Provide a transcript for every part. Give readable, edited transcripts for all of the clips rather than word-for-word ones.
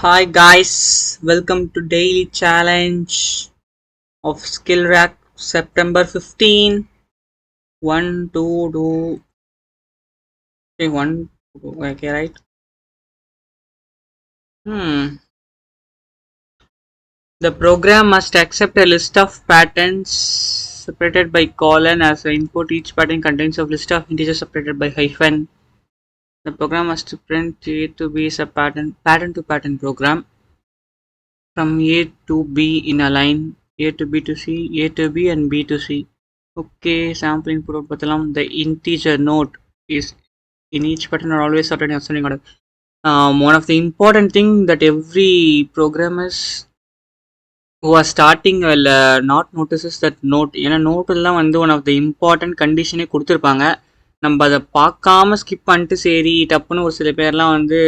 Hi guys, welcome to daily challenge of Skill Rack September 15. 1, 2, do, okay, 1, 2, okay, right? The program must accept a list of patterns separated by colon as an input. Each pattern contains a list of integers separated by hyphen. The program must print A to B is a pattern to pattern program from A to B in a line, A to B to C, A to B and B to C. Okay, sample input output the integer note is in each pattern are always sorted in ascending order. One of the important thing that every programmers who are starting will not notices that note. ஏன்னா நோட்டெல்லாம் வந்து one of the important கண்டிஷனே கொடுத்துருப்பாங்க. நம்ம அதை பார்க்காம skip பண்ணிட்டு சரி டப்புன்னு ஒரு சில பேர்லாம் வந்து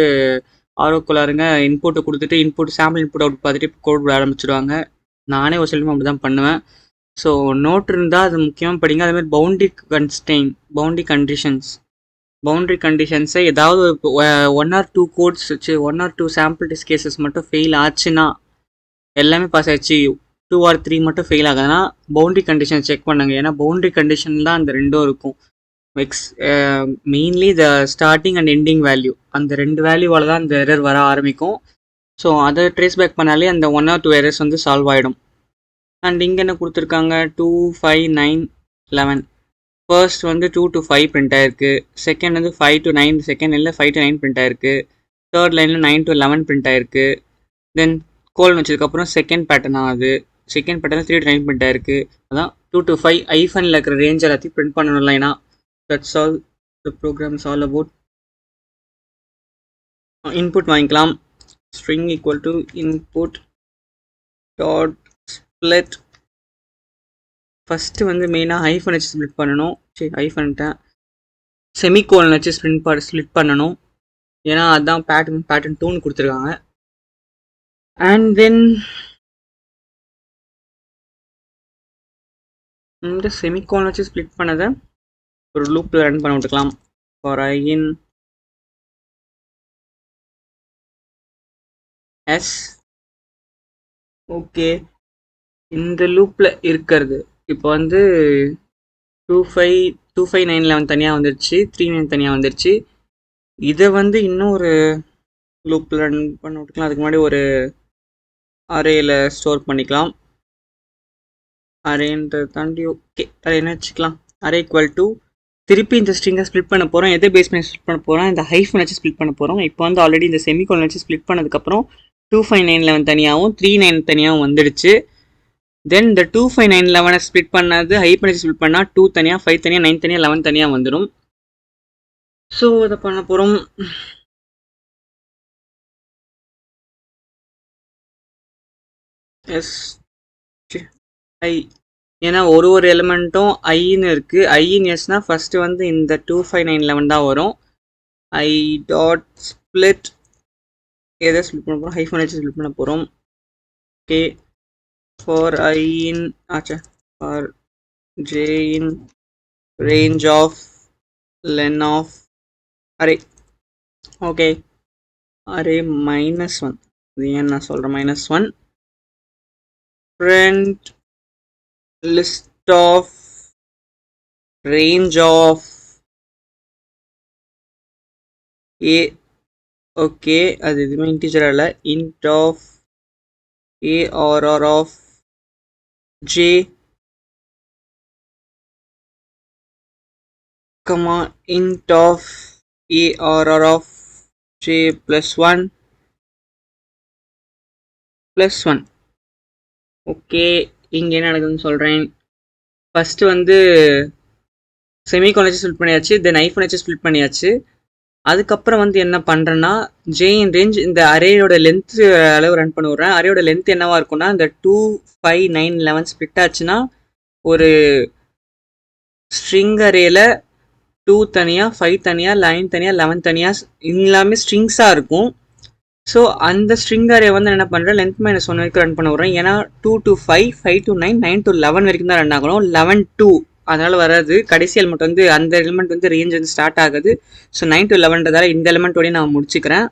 ஆர்வக்குள்ளாருங்க இன்புட்டை கொடுத்துட்டு இன்புட் சாம்பிள் இன்புட் அவுட் பார்த்துட்டு கோட் விட ஆரம்பிச்சிடுவாங்க. நானே ஒரு சில டைம் அப்படி தான் பண்ணுவேன். ஸோ நோட் இருந்தால் அது முக்கியமாக படிங்க. அதேமாதிரி பவுண்டரி கண்டிஷன்ஸை ஏதாவது ஒன் ஆர் டூ கோட்ஸ் வச்சு 1 or 2 சாம்பிள் டெஸ்ட் கேசஸ் மட்டும் ஃபெயில் ஆச்சுன்னா எல்லாமே பாஸ் ஆச்சு 2 or 3 மட்டும் ஃபெயில் ஆகுதுன்னா பவுண்டரி கண்டிஷன் செக் பண்ணுங்க. ஏன்னா பவுண்டரி கண்டிஷன் தான் அந்த ரெண்டும் இருக்கும். Mainly the starting and ending value அந்த 2 வேல்யூவால் தான் அந்த எரர் வர ஆரம்பிக்கும். ஸோ அதை ட்ரேஸ் பேக் பண்ணாலே அந்த 1 or 2 எரர்ஸ் வந்து சால்வ் ஆகிடும். அண்ட் இங்கே என்ன கொடுத்துருக்காங்க 2, 5, 9, 11. ஃபர்ஸ்ட் வந்து 2 to 5 பிரிண்ட் ஆயிருக்கு. செகண்ட் வந்து 5 to 9, செகண்ட் லைனில் 5 to 9 பிரிண்ட் ஆயிருக்கு. தேர்ட் லைனில் 9 to 11 பிரிண்ட் ஆயிருக்கு. தென் கோல் வச்சதுக்கப்புறம் செகண்ட் பேட்டர்ன் ஆகுது. செகண்ட் பேட்டர்னில் 3 to 9 பிரிண்ட் ஆயிருக்கு. அதான் 2 to 5 ஐஃபனில் இருக்கிற ரேஞ்ச் எல்லாத்தையும் பிரிண்ட் பண்ணணும் லைனா. That's all the program is all about. Input வாங்கிக்கலாம். String equal to input dot split. First வந்து மெயினாக ஐஃபன் வச்சு ஸ்ப்ளிட் பண்ணணும். சரி ஐஃபன்ட்டேன் செமிகோலன் வச்சு ஸ்ப்ளிட் பண்ணணும். ஏன்னா அதுதான் பேட்டர்ன் 2ன்னு கொடுத்துருக்காங்க. அண்ட் தென் இந்த செமிகோலன் வச்சு ஸ்ப்ளிட் பண்ணதை ஒரு லூப்பில் ரன் பண்ண விட்டுக்கலாம். For I in S. Okay, இந்த லூப்பில் இருக்கிறது இப்போ வந்து 2, 5, 2, 5, 9, 11 தனியாக வந்துருச்சு. 3, 9 தனியாக வந்துருச்சு. இதை வந்து இன்னும் ஒரு லூப்பில் ரன் பண்ண விட்டுக்கலாம். அதுக்கு முன்னாடி ஒரு அரேயில் ஸ்டோர் பண்ணிக்கலாம். அரேன்றதை தாண்டி ஓகே அரே என்ன வச்சுக்கலாம். அரே ஈக்குவல் டு திருப்பி இந்த ஸ்ட்ரிங்கை ஸ்ப்ளிட் பண்ண போகிறோம். எதை பேஸ் பண்ணி ஸ்ப்ளிட் பண்ண போகிறோம்? இந்த ஹைஃபன் வச்சு ஸ்ப்ளிட் பண்ண போகிறோம். இப்போ வந்து ஆல்ரெடி இந்த செமிகோலன் வச்சு ஸ்ப்ளிட் பண்ணதுக்கப்புறம் 2, 5, 9, 11 தனியாகவும் 3, 9 தனியாகவும் வந்துடுச்சு. தென் இந்த 2, 5, 9, 11 ஸ்ப்ளிட் பண்ணது ஹைஃபன் வச்சு ஸ்ப்ளிட் பண்ணால் 2 தனியாக, 5 தனியாக, 9 தனியாக, 11 தனியாக வந்துடும். ஸோ இதை பண்ண போகிறோம். எஸ் ஐ, ஏன்னா ஒரு எலிமெண்ட்டும் ஐன்னு இருக்குது. ஐன்னு எஸ்னா ஃபஸ்ட்டு வந்து இந்த 2, 5, 9, 11 தான் வரும். ஐ டாட் ஸ்ப்ளிட் எதை ஸ்ப்ளிட் பண்ண போகிறோம்? ஹைஃபன் வச்சு ஸ்ப்ளிட் பண்ண போகிறோம். ஓகே, ஃபார் ஐ இன் ஆச்சா for J in range of len of array. Okay, array -1. இது ஏன் நான் சொல்கிறேன் -1. print list of range of a. Okay, அது எதுவுமே இன்டிஜர் இல்லை. int of a or of j comma int of a or of j +1 +1. Okay, இங்கே என்ன நடக்குதுன்னு சொல்கிறேன். ஃபஸ்ட்டு வந்து செமிகோலன் வச்சு ஸ்ப்ளிட் பண்ணியாச்சு. தென் ஐஃபன் வச்சு ஸ்ப்ளிட் பண்ணியாச்சு. அதுக்கப்புறம் வந்து என்ன பண்ணுறேன்னா ஜேயின் ரேஞ்ச் இந்த அரேயோட லென்த்து அளவு ரன் பண்ணி விட்றேன். அரேயோட லென்த் என்னவா இருக்கும்னா இந்த 2, 5, 9, 11 ஸ்ப்ளிட் ஆச்சுன்னா ஒரு ஸ்ட்ரிங் அரேல 2 தனியாக, 5 தனியாக, 9 தனியாக, 11 தனியாக எல்லாமே ஸ்ட்ரிங்ஸாக இருக்கும். ஸோ அந்த ஸ்ட்ரிங் அரே வந்து என்ன பண்ணுறேன் லென்த் -1 வரைக்கும் ரன் பண்ண விட்றேன். ஏன்னா 2 to 5, 5 to 9, 9 to 11 வரைக்கும் தான் ரன் ஆகணும். 11 to அதனால் வராது. கடைசி எலிமெண்ட் வந்து அந்த எலிமெண்ட் வந்து ரேஞ்ச் வந்து ஸ்டார்ட் ஆகுது. ஸோ 9 to 11ன்றதால இந்த எலிமெண்ட்டோடய நான் முடிச்சுக்கிறேன்.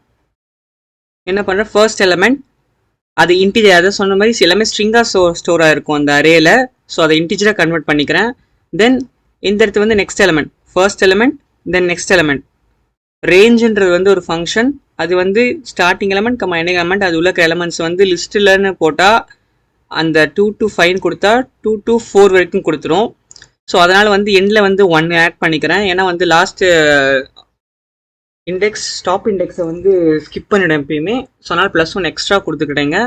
என்ன பண்ணுறேன், ஃபர்ஸ்ட் எலமெண்ட் அது இன்டிஜர், அதை சொன்ன மாதிரி எல்லாமே ஸ்ட்ரிங்காக ஸ்டோராக இருக்கும் அந்த அரேல. ஸோ அதை இன்டிஜராக கன்வெர்ட் பண்ணிக்கிறேன். தென் இந்த இடத்து வந்து next element, first element then next element. ரேஞ்சுன்றது வந்து ஒரு ஃபங்க்ஷன், அது வந்து ஸ்டார்டிங் எலமெண்ட் எண்டிங் எலமெண்ட், அது உள்ள எலமெண்ட்ஸ் வந்து லிஸ்ட்டில்னு போட்டால் அந்த 2 to 5 கொடுத்தா 2 to 4 வரைக்கும் கொடுத்துரும். ஸோ அதனால் வந்து எண்டில் வந்து 1 ஆட் பண்ணிக்கிறேன். ஏன்னா வந்து லாஸ்ட்டு இண்டெக்ஸ் ஸ்டாப் இண்டெக்ஸை வந்து ஸ்கிப் பண்ணிவிடும் எப்பயுமே. ஸோ அதனால் +1 எக்ஸ்ட்ரா கொடுத்துக்கிட்டேங்க.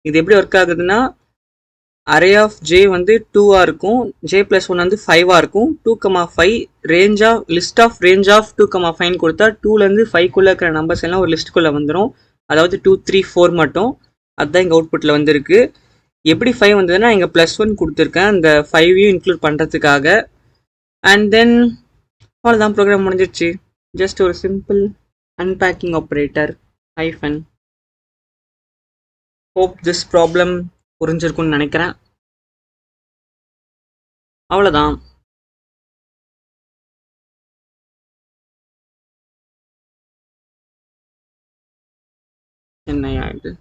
இது எப்படி ஒர்க் ஆகுதுன்னா, அரே ஆஃப் ஜே வந்து 2ஆக இருக்கும், ஜே +1 வந்து 5ஆக இருக்கும். 2,5 range of list of range of 2,5 கொடுத்தா 2லேருந்து 5க்குள்ளே இருக்கிற நம்பர்ஸ் எல்லாம் ஒரு லிஸ்ட்டுக்குள்ளே வந்துடும். அதாவது 2, 3, 4 மட்டும். அதுதான் இங்கே அவுட்புட்டில் வந்துருக்கு. எப்படி 5 வந்ததுன்னா, இங்கே +1 கொடுத்துருக்கேன் அந்த 5ஐயும் இன்க்ளூட் பண்ணுறதுக்காக. அண்ட் தென் அவ்வளோதான், ப்ரோக்ராம் முடிஞ்சிடுச்சு. ஜஸ்ட் ஒரு simple unpacking operator hyphen. Hope this problem புரிஞ்சிருக்கும்னு நினைக்கிறேன். அவ்வளோதான். என்ன ஆயிடுது?